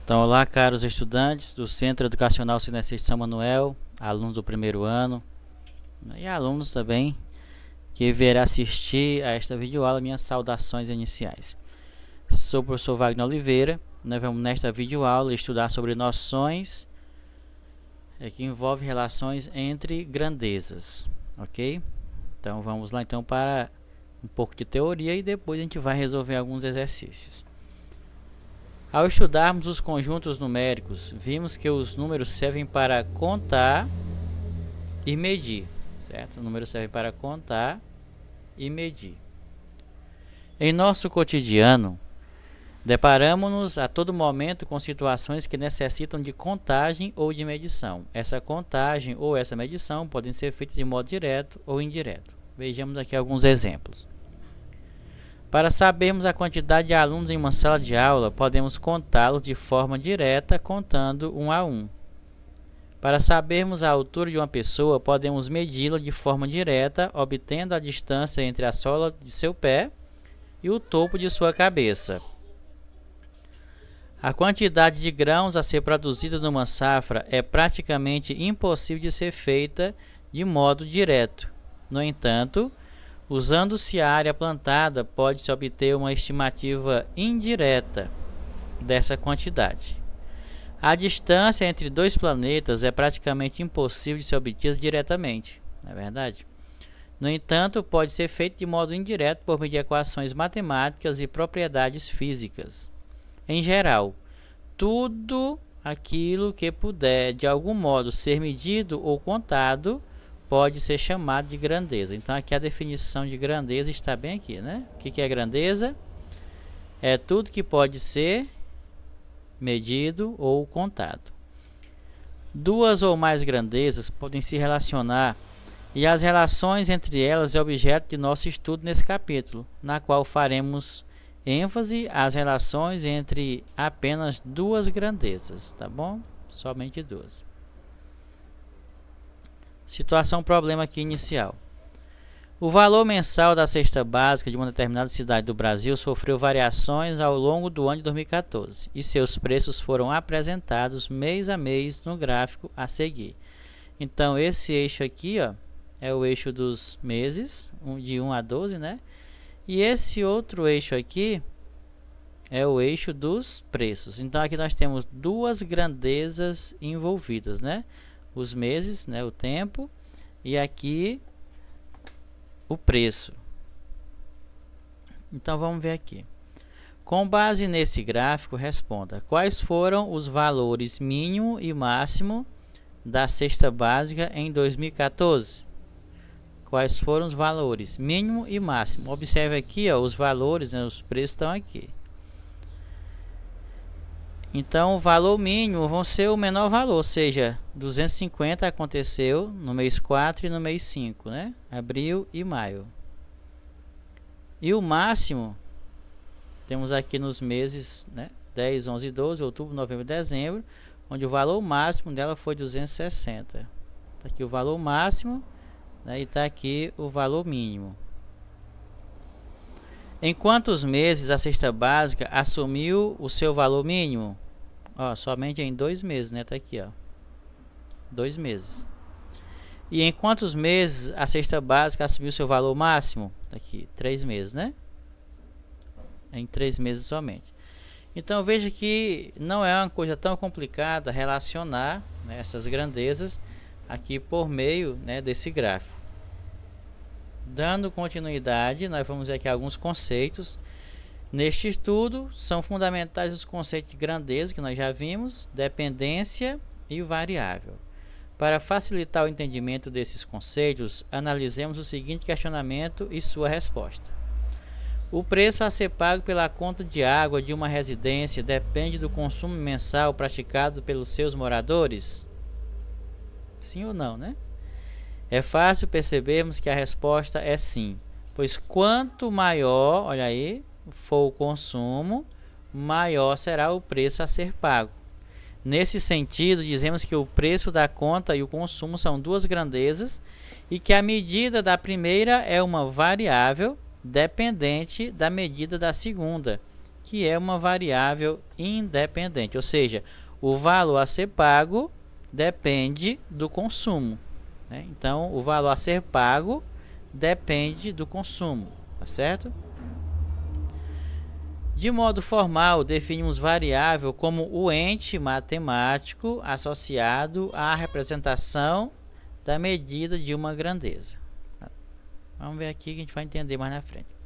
Então, olá, caros estudantes do Centro Educacional Sinestese São Manuel, alunos do primeiro ano e alunos também que vierão assistir a esta videoaula, minhas saudações iniciais. Sou o professor Wagner Oliveira. Nós vamos nesta videoaula estudar sobre noções que envolvem relações entre grandezas, ok? Então vamos lá então para um pouco de teoria e depois a gente vai resolver alguns exercícios. Ao estudarmos os conjuntos numéricos, vimos que os números servem para contar e medir, certo? O número serve para contar e medir. Em nosso cotidiano, deparamos-nos a todo momento com situações que necessitam de contagem ou de medição. Essa contagem ou essa medição podem ser feitas de modo direto ou indireto. Vejamos aqui alguns exemplos. Para sabermos a quantidade de alunos em uma sala de aula, podemos contá-los de forma direta, contando 1 a 1. Para sabermos a altura de uma pessoa, podemos medi-la de forma direta, obtendo a distância entre a sola de seu pé e o topo de sua cabeça. A quantidade de grãos a ser produzida numa safra é praticamente impossível de ser feita de modo direto. No entanto, usando-se a área plantada, pode-se obter uma estimativa indireta dessa quantidade. A distância entre dois planetas é praticamente impossível de ser obtida diretamente, não é verdade? No entanto, pode ser feito de modo indireto por meio de equações matemáticas e propriedades físicas. Em geral, tudo aquilo que puder de algum modo ser medido ou contado pode ser chamado de grandeza. Então aqui a definição de grandeza está bem aqui, né? O que é grandeza? É tudo que pode ser medido ou contado. Duas ou mais grandezas podem se relacionar e as relações entre elas é objeto de nosso estudo nesse capítulo, na qual faremos ênfase às relações entre apenas duas grandezas, tá bom? Somente duas. Situação problema aqui inicial. O valor mensal da cesta básica de uma determinada cidade do Brasil sofreu variações ao longo do ano de 2014 e seus preços foram apresentados mês a mês no gráfico a seguir. Então esse eixo aqui, ó, é o eixo dos meses, de 1 a 12, né? E esse outro eixo aqui é o eixo dos preços. Então aqui nós temos duas grandezas envolvidas, né? Os meses, né, o tempo, e aqui o preço. Então vamos ver aqui. Com base nesse gráfico, responda: quais foram os valores mínimo e máximo da cesta básica em 2014? Quais foram os valores mínimo e máximo? Observe aqui, ó, os valores, né, os preços estão aqui. Então, o valor mínimo vão ser o menor valor, ou seja, 250 aconteceu no mês 4 e no mês 5, né? Abril e maio. E o máximo, temos aqui nos meses, né? 10, 11, 12, outubro, novembro e dezembro, onde o valor máximo dela foi 260. Está aqui o valor máximo, né? E está aqui o valor mínimo. Em quantos meses a cesta básica assumiu o seu valor mínimo? Ó, somente em 2 meses, né? Tá aqui, ó. 2 meses. E em quantos meses a cesta básica assumiu o seu valor máximo? Tá aqui, 3 meses, né? Em 3 meses somente. Então veja que não é uma coisa tão complicada relacionar, né, essas grandezas aqui por meio, né, desse gráfico. Dando continuidade, nós vamos ver aqui alguns conceitos. Neste estudo, são fundamentais os conceitos de grandeza, que nós já vimos, dependência e variável. Para facilitar o entendimento desses conceitos, analisemos o seguinte questionamento e sua resposta. O preço a ser pago pela conta de água de uma residência depende do consumo mensal praticado pelos seus moradores? Sim ou não, né? É fácil percebermos que a resposta é sim, pois quanto maior, olha aí, for o consumo, maior será o preço a ser pago. Nesse sentido, dizemos que o preço da conta e o consumo são duas grandezas e que a medida da primeira é uma variável dependente da medida da segunda, que é uma variável independente, ou seja, o valor a ser pago depende do consumo, né? Então, o valor a ser pago depende do consumo, tá certo? De modo formal, definimos variável como o ente matemático associado à representação da medida de uma grandeza. Vamos ver aqui que a gente vai entender mais na frente.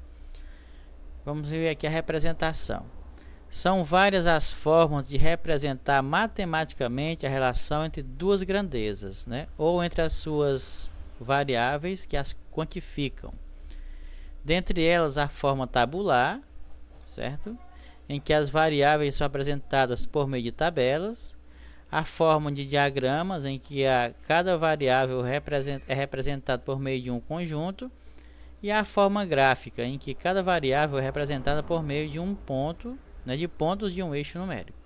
Vamos ver aqui a representação. São várias as formas de representar matematicamente a relação entre duas grandezas, né? Ou entre as suas variáveis que as quantificam. Dentre elas, a forma tabular, certo? Em que as variáveis são apresentadas por meio de tabelas, a forma de diagramas, em que cada variável é representada por meio de um conjunto, e a forma gráfica, em que cada variável é representada por meio de um ponto, né, de pontos de um eixo numérico.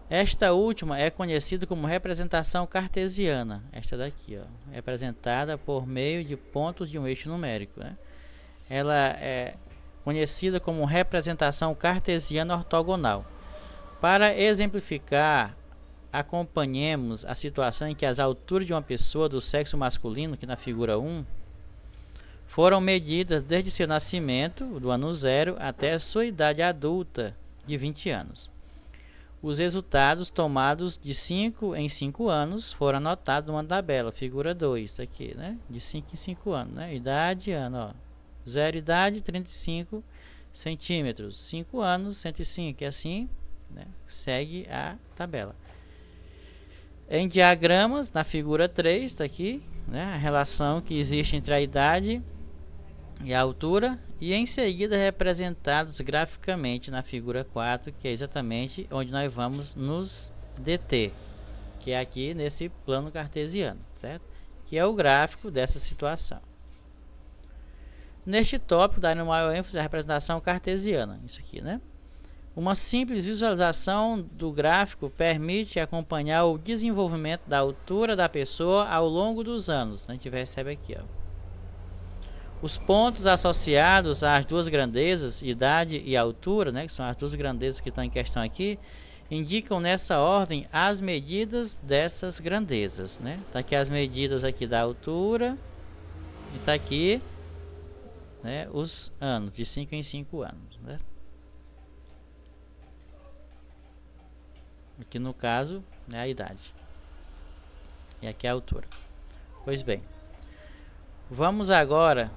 Esta última é conhecida como representação cartesiana, esta daqui, ó, representada por meio de pontos de um eixo numérico, né? Ela é conhecida como representação cartesiana ortogonal. Para exemplificar, acompanhemos a situação em que as alturas de uma pessoa do sexo masculino, que na figura 1, foram medidas desde seu nascimento, do ano 0, até a sua idade adulta, de 20 anos. Os resultados tomados de 5 em 5 anos foram anotados numa tabela, figura 2, tá aqui, né? De 5 em 5 anos, né? Idade, ano, ó. 0 idade, 35 centímetros. 5 anos, 105, e assim, né, segue a tabela. Em diagramas, na figura 3, está aqui, né, a relação que existe entre a idade e a altura, e em seguida representados graficamente na figura 4, que é exatamente onde nós vamos nos deter, que é aqui nesse plano cartesiano, certo? Que é o gráfico dessa situação. Neste tópico, dá maior ênfase à representação cartesiana, isso aqui, né? Uma simples visualização do gráfico permite acompanhar o desenvolvimento da altura da pessoa ao longo dos anos. A gente percebe aqui, ó. Os pontos associados às duas grandezas, idade e altura, né, que são as duas grandezas que estão em questão aqui, indicam nessa ordem as medidas dessas grandezas, né? Tá aqui as medidas aqui da altura e tá aqui, né, os anos, de 5 em 5 anos, né? Aqui no caso, né, a idade. E aqui a altura. Pois bem, vamos agora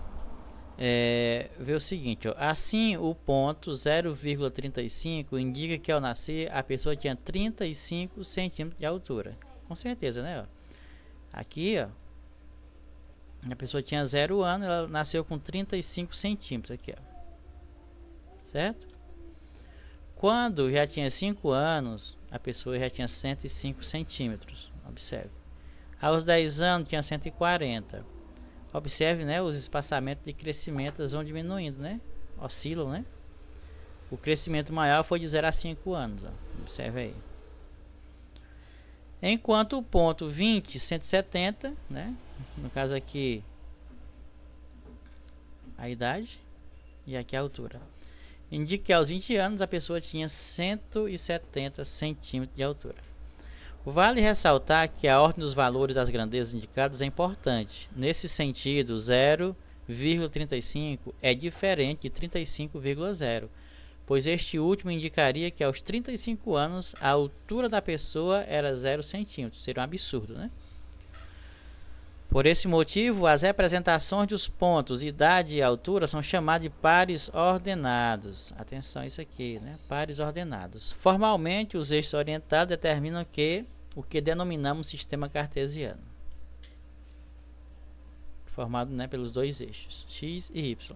ver o seguinte, ó. Assim, o ponto 0,35 indica que ao nascer a pessoa tinha 35 centímetros de altura. Com certeza, né? Ó. Aqui, ó, a pessoa tinha 0 anos, ela nasceu com 35 centímetros aqui, ó. Certo? Quando já tinha 5 anos, a pessoa já tinha 105 centímetros. Observe. Aos 10 anos tinha 140. Observe, né, os espaçamentos de crescimento vão diminuindo, né? Oscilam, né? O crescimento maior foi de 0 a 5 anos. Ó. Observe aí. Enquanto o ponto 20, 170, né? No caso aqui, a idade e aqui a altura. Indica que aos 20 anos a pessoa tinha 170 centímetros de altura. Vale ressaltar que a ordem dos valores das grandezas indicadas é importante. Nesse sentido, 0,35 é diferente de 35,0, pois este último indicaria que aos 35 anos a altura da pessoa era 0 centímetros. Seria um absurdo, né? Por esse motivo, as representações dos pontos, idade e altura são chamadas de pares ordenados. Atenção a isso aqui, né? Pares ordenados. Formalmente, os eixos orientados determinam o que denominamos sistema cartesiano, formado, né, pelos dois eixos, x e y.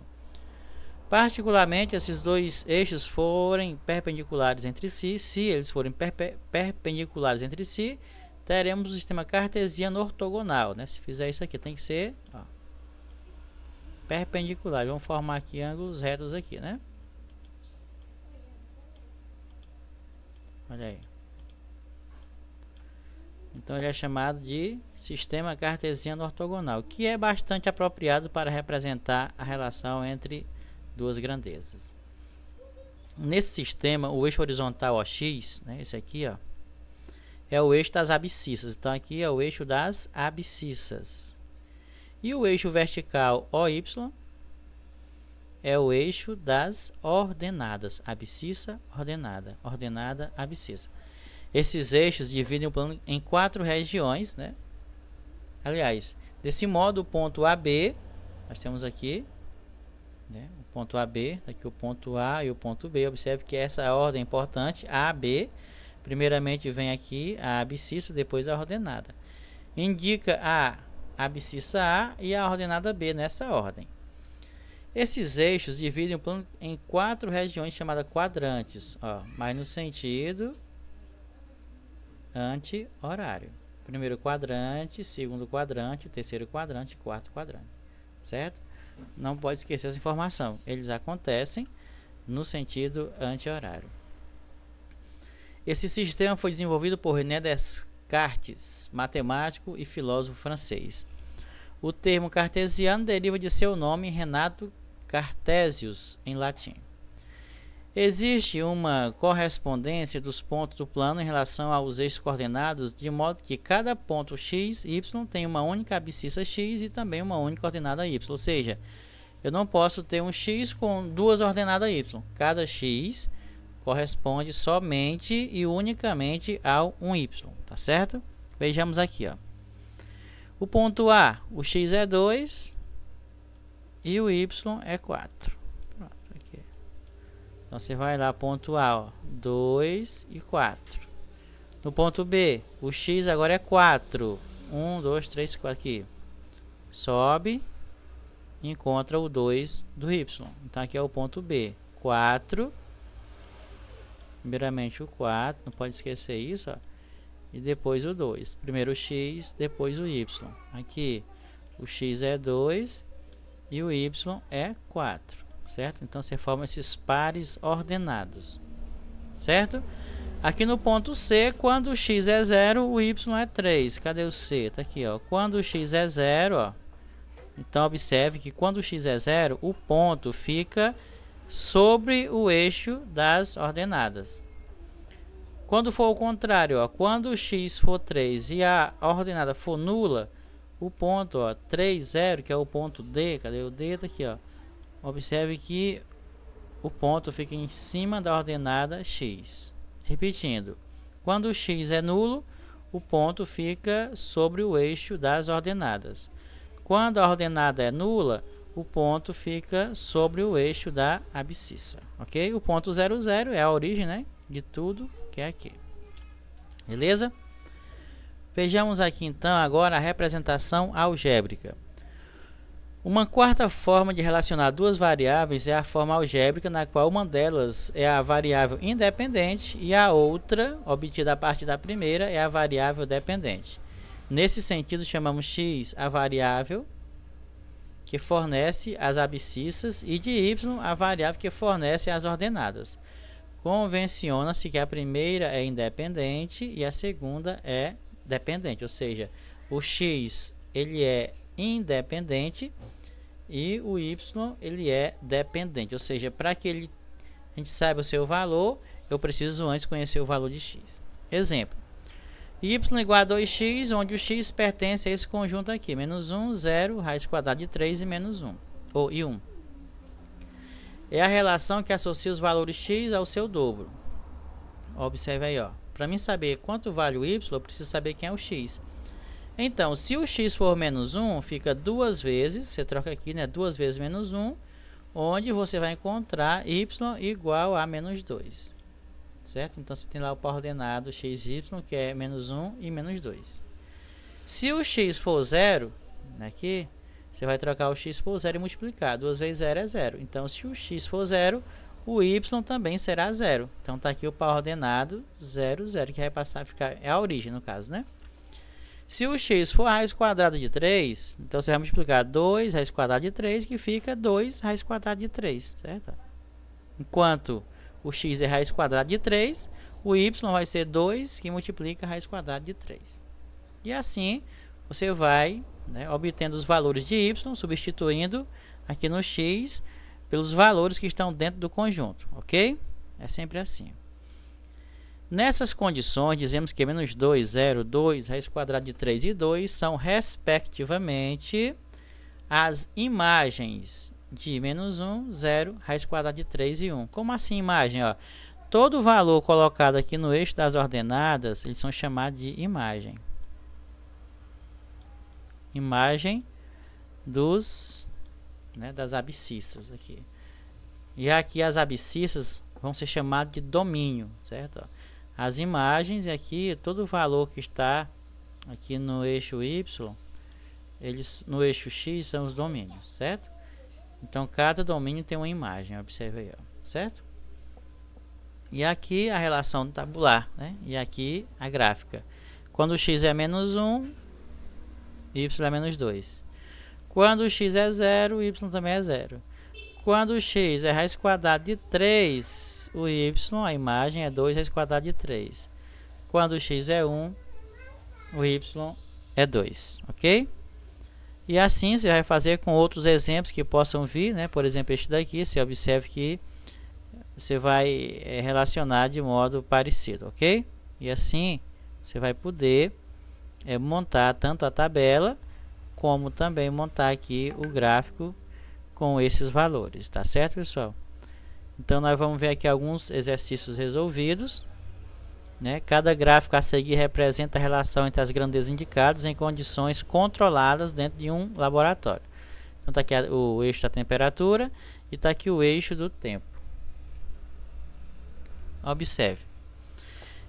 Particularmente, esses dois eixos forem perpendiculares entre si, se eles forem perpendiculares entre si, teremos o sistema cartesiano ortogonal, né? Se fizer isso aqui, tem que ser, ó, perpendicular. Vamos formar aqui ângulos retos aqui, né? Olha aí. Então ele é chamado de sistema cartesiano ortogonal, que é bastante apropriado para representar a relação entre duas grandezas. Nesse sistema, o eixo horizontal OX, né, esse aqui, ó, é o eixo das abscissas. Então aqui é o eixo das abscissas. E o eixo vertical OY é o eixo das ordenadas. Abscissa, ordenada, ordenada, abscissa. Esses eixos dividem o plano em 4 regiões, né? Aliás, desse modo, o ponto AB, nós temos aqui, né, o ponto AB, aqui o ponto A e o ponto B. Observe que essa ordem é importante, A, B. Primeiramente vem aqui a abscissa, depois a ordenada. Indica a abscissa A e a ordenada B nessa ordem. Esses eixos dividem o plano em 4 regiões chamadas quadrantes, ó, mas no sentido anti-horário. Primeiro quadrante, segundo quadrante, terceiro quadrante, quarto quadrante, certo? Não pode esquecer essa informação. Eles acontecem no sentido anti-horário. Esse sistema foi desenvolvido por René Descartes, matemático e filósofo francês. O termo cartesiano deriva de seu nome, Renato Cartesius, em latim. Existe uma correspondência dos pontos do plano em relação aos eixos coordenados, de modo que cada ponto x, y tem uma única abscissa x e também uma única ordenada y. Ou seja, eu não posso ter um x com duas ordenadas y. Cada x corresponde somente e unicamente ao um y, tá certo? Vejamos aqui, ó. O ponto A, o x é 2 e o y é 4. Pronto, aqui. Então você vai lá, ponto A, ó, 2 e 4. No ponto B, o x agora é 4. 1, 2, 3, 4 aqui. Sobe e encontra o 2 do y. Então aqui é o ponto B. 4. Primeiramente o 4, não pode esquecer isso, ó. E depois o 2. Primeiro o x, depois o y. Aqui o x é 2 e o y é 4, certo? Então você forma esses pares ordenados, certo? Aqui no ponto C, quando o x é 0, o y é 3. Cadê o C? Tá aqui, ó. Quando o x é 0, ó. Então observe que quando o x é 0, o ponto fica sobre o eixo das ordenadas. Quando for o contrário, ó, quando o x for 3 e a ordenada for nula, o ponto, ó, 3, 0, que é o ponto D, cadê o D? Tá aqui, ó. Observe que o ponto fica em cima da ordenada x. Repetindo, quando o x é nulo, o ponto fica sobre o eixo das ordenadas. Quando a ordenada é nula, o ponto fica sobre o eixo da abscissa, ok? O ponto 0, 0 é a origem, né, de tudo que é aqui. Beleza? Vejamos aqui então agora a representação algébrica. Uma quarta forma de relacionar duas variáveis é a forma algébrica, na qual uma delas é a variável independente e a outra, obtida a partir da primeira, é a variável dependente. Nesse sentido, chamamos x a variável que fornece as abscissas e de y a variável que fornece as ordenadas. Convenciona-se que a primeira é independente e a segunda é dependente, ou seja, o x ele é independente e o y ele é dependente, ou seja, para que a gente saiba o seu valor, eu preciso antes conhecer o valor de x. Exemplo, y igual a 2x, onde o x pertence a esse conjunto aqui, menos 1, 0, raiz quadrada de 3 e menos 1, e 1. É a relação que associa os valores x ao seu dobro. Observe aí, ó. Para mim saber quanto vale o y, eu preciso saber quem é o x. Então, se o x for menos 1, fica duas vezes, você troca aqui, né? 2 vezes menos 1, onde você vai encontrar y igual a menos 2. Certo? Então, você tem lá o par ordenado x e y, que é menos 1 e menos 2. Se o x for 0, aqui, você vai trocar o x por 0 e multiplicar. 2 vezes 0 é 0. Então, se o x for 0, o y também será 0. Então, está aqui o par ordenado 0, 0, que vai passar a ficar... É a origem, no caso, né? Se o x for raiz quadrada de 3, então você vai multiplicar 2 raiz quadrada de 3, que fica 2 raiz quadrada de 3, certo? Enquanto o x é raiz quadrada de 3, o y vai ser 2, que multiplica raiz quadrada de 3. E assim, você vai, né, obtendo os valores de y, substituindo aqui no x, pelos valores que estão dentro do conjunto, ok? É sempre assim. Nessas condições, dizemos que menos 2, 0, 2, raiz quadrada de 3 e 2 são, respectivamente, as imagens de menos 1, 0, raiz quadrada de 3 e 1. Como assim imagem? Ó, todo valor colocado aqui no eixo das ordenadas, eles são chamados de imagem. Imagem das abscissas aqui. E aqui as abscissas vão ser chamadas de domínio, certo? Ó, as imagens, e aqui todo o valor que está aqui no eixo Y, eles no eixo X são os domínios, certo? Então cada domínio tem uma imagem, observe aí, ó, certo? E aqui a relação tabular, né? E aqui a gráfica. Quando X é menos 1, Y é menos 2. Quando X é 0, Y também é 0. Quando X é raiz quadrada de 3, o Y, a imagem é 2 raiz quadrada de 3. Quando X é 1, o Y é 2, ok? E assim você vai fazer com outros exemplos que possam vir, né? Por exemplo, este daqui, você observe que você vai relacionar de modo parecido, ok? E assim você vai poder montar tanto a tabela, como também montar aqui o gráfico com esses valores, tá certo, pessoal? Então nós vamos ver aqui alguns exercícios resolvidos, né? Cada gráfico a seguir representa a relação entre as grandezas indicadas em condições controladas dentro de um laboratório. Então está aqui o eixo da temperatura e está aqui o eixo do tempo. Observe.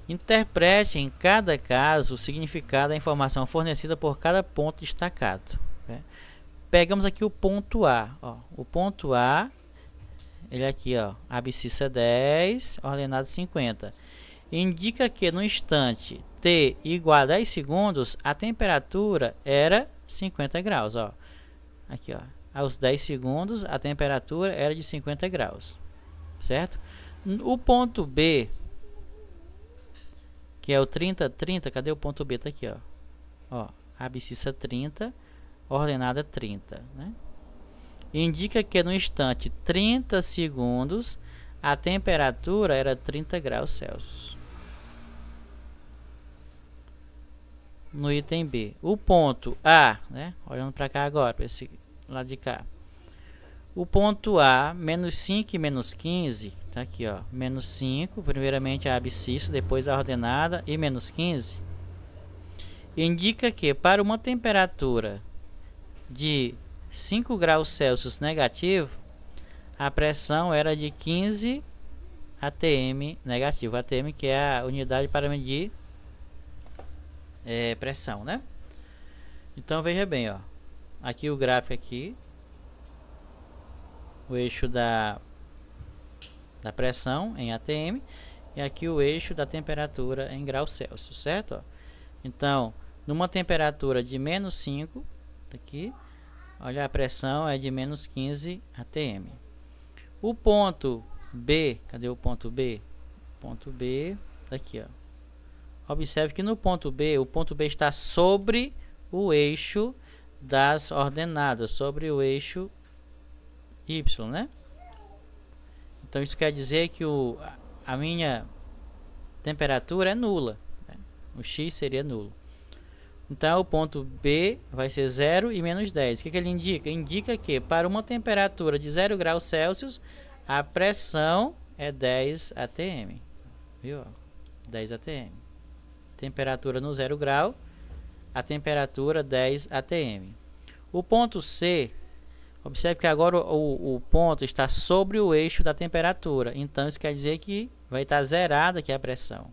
Interprete em cada caso o significado da informação fornecida por cada ponto destacado, né? Pegamos aqui o ponto A. Ó. O ponto A, ele aqui, ó, abscissa 10, ordenado 50. Indica que no instante t igual a 10 segundos, a temperatura era 50 graus. Ó. Aqui, ó, aos 10 segundos, a temperatura era de 50 graus. Certo? O ponto B, que é o 30, 30, cadê o ponto B? Tá aqui, ó. Ó, abscissa 30, ordenada 30, né? Indica que no instante 30 segundos, a temperatura era 30 graus Celsius. No item B. O ponto A, né? Olhando para cá agora, para esse lado de cá. O ponto A, menos 5 e menos 15, tá aqui, ó, menos 5, primeiramente a abscissa, depois a ordenada, e menos 15, indica que para uma temperatura de 5 graus Celsius negativo, a pressão era de 15 atm negativo, atm que é a unidade para medir pressão, né? Então veja bem, ó, aqui o gráfico aqui, o eixo da pressão em atm e aqui o eixo da temperatura em graus Celsius, certo? Ó. Então, numa temperatura de menos 5, aqui, olha, a pressão é de menos 15 atm. O ponto B, cadê o ponto B? Ponto B, tá aqui, ó. Observe que no ponto B, o ponto B está sobre o eixo das ordenadas, sobre o eixo Y, né? Então isso quer dizer que a minha temperatura é nula, né? O X seria nulo. Então o ponto B vai ser 0 e menos 10. O que ele indica? Indica que para uma temperatura de 0 graus Celsius, a pressão é 10 atm. Viu? 10 atm. Temperatura no 0 grau, a temperatura 10 atm. O ponto C, observe que agora o ponto está sobre o eixo da temperatura. Então isso quer dizer que vai estar zerada aqui a pressão.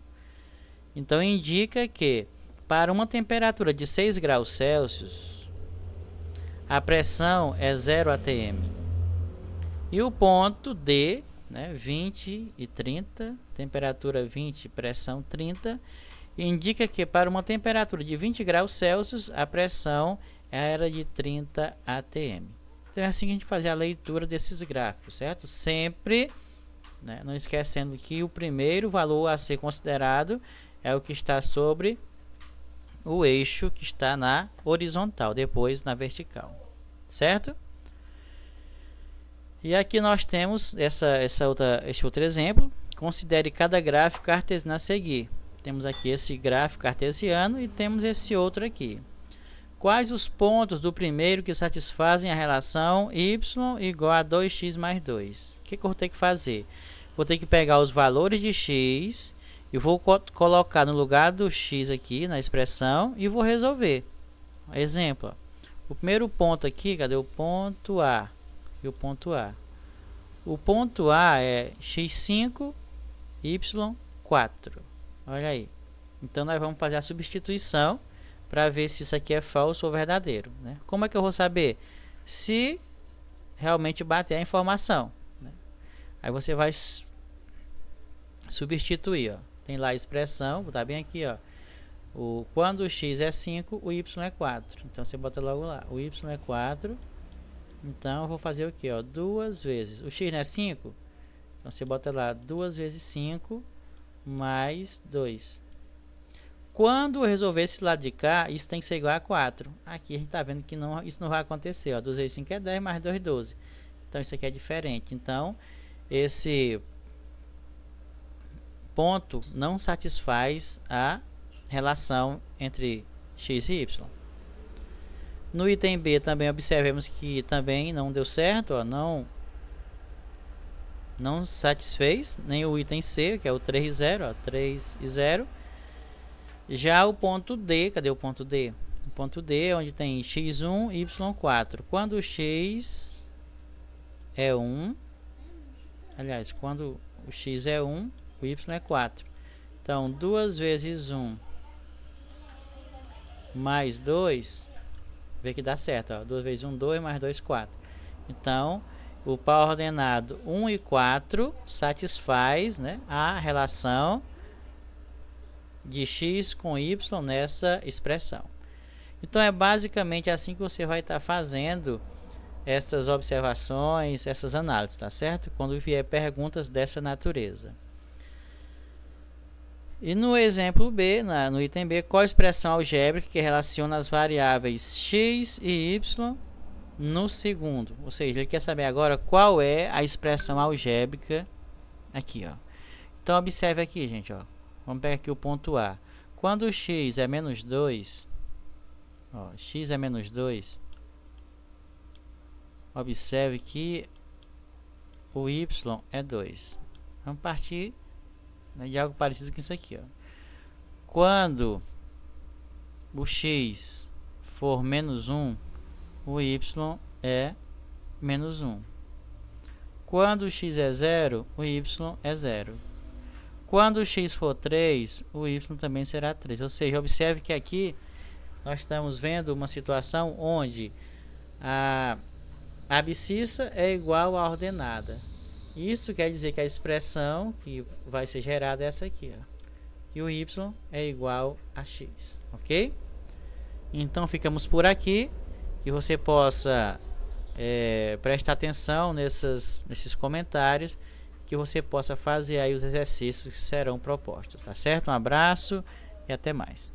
Então indica que para uma temperatura de 6 graus Celsius, a pressão é 0 atm. E o ponto D, né, 20 e 30, temperatura 20, pressão 30, indica que para uma temperatura de 20 graus Celsius, a pressão era de 30 atm. Então é assim que a gente faz a leitura desses gráficos, certo? Sempre, né, não esquecendo que o primeiro valor a ser considerado é o que está sobre o eixo que está na horizontal, depois na vertical, certo? E aqui nós temos este outro exemplo. Considere cada gráfico cartesiano a seguir. Temos aqui esse gráfico cartesiano e temos esse outro aqui. Quais os pontos do primeiro que satisfazem a relação y igual a 2x mais 2? O que eu vou ter que fazer? Vou ter que pegar os valores de x e vou colocar no lugar do x aqui na expressão e vou resolver. Exemplo, ó. O primeiro ponto aqui, cadê o ponto A? E o ponto A. O ponto A é x5, y4. Olha aí. Então nós vamos fazer a substituição para ver se isso aqui é falso ou verdadeiro, né? Como é que eu vou saber? Se realmente bater a informação, né? Aí você vai substituir, ó. Tem lá a expressão, vou botar bem aqui, ó. Quando o x é 5, o y é 4. Então você bota logo lá, o y é 4. Então eu vou fazer o que, ó? 2 vezes. O x não é 5? Então você bota lá 2 vezes 5 mais 2. Quando eu resolver esse lado de cá, isso tem que ser igual a 4. Aqui a gente está vendo que isso não vai acontecer, ó. 2 vezes 5 é 10, mais 2 é 12. Então isso aqui é diferente. Então esse ponto não satisfaz a relação entre x e y. No item B também observemos que também não deu certo, ó, não satisfez, nem o item C, que é o 3 e 0, ó, 3 e 0. Já o ponto D, cadê o ponto D? O ponto D é onde tem x1 e y4. Quando o x é 1, aliás, quando o x é 1, o y é 4. Então, 2 vezes 1 mais 2, vê que dá certo, ó. 2 vezes 1, 2, mais 2, 4. Então, o par ordenado 1 e 4 satisfaz, né, a relação de x com y nessa expressão. Então, é basicamente assim que você vai estar fazendo essas observações, essas análises, tá certo? Quando vier perguntas dessa natureza. E no exemplo B, no item B, qual a expressão algébrica que relaciona as variáveis x e y no segundo? Ou seja, ele quer saber agora qual é a expressão algébrica aqui, ó. Então, observe aqui, gente, ó. Vamos pegar aqui o ponto A. Quando o x é menos 2, ó, x é menos 2, observe que o y é 2. Vamos partir de algo parecido com isso aqui, ó. Quando o x for menos 1, o y é menos 1. Quando o x é 0, o y é 0. Quando o x for 3, o y também será 3. Ou seja, observe que aqui nós estamos vendo uma situação onde a abscissa é igual à ordenada. Isso quer dizer que a expressão que vai ser gerada é essa aqui, ó, que o y é igual a x, ok? Então ficamos por aqui, que você possa prestar atenção nesses comentários, que você possa fazer aí os exercícios que serão propostos, tá certo? Um abraço e até mais.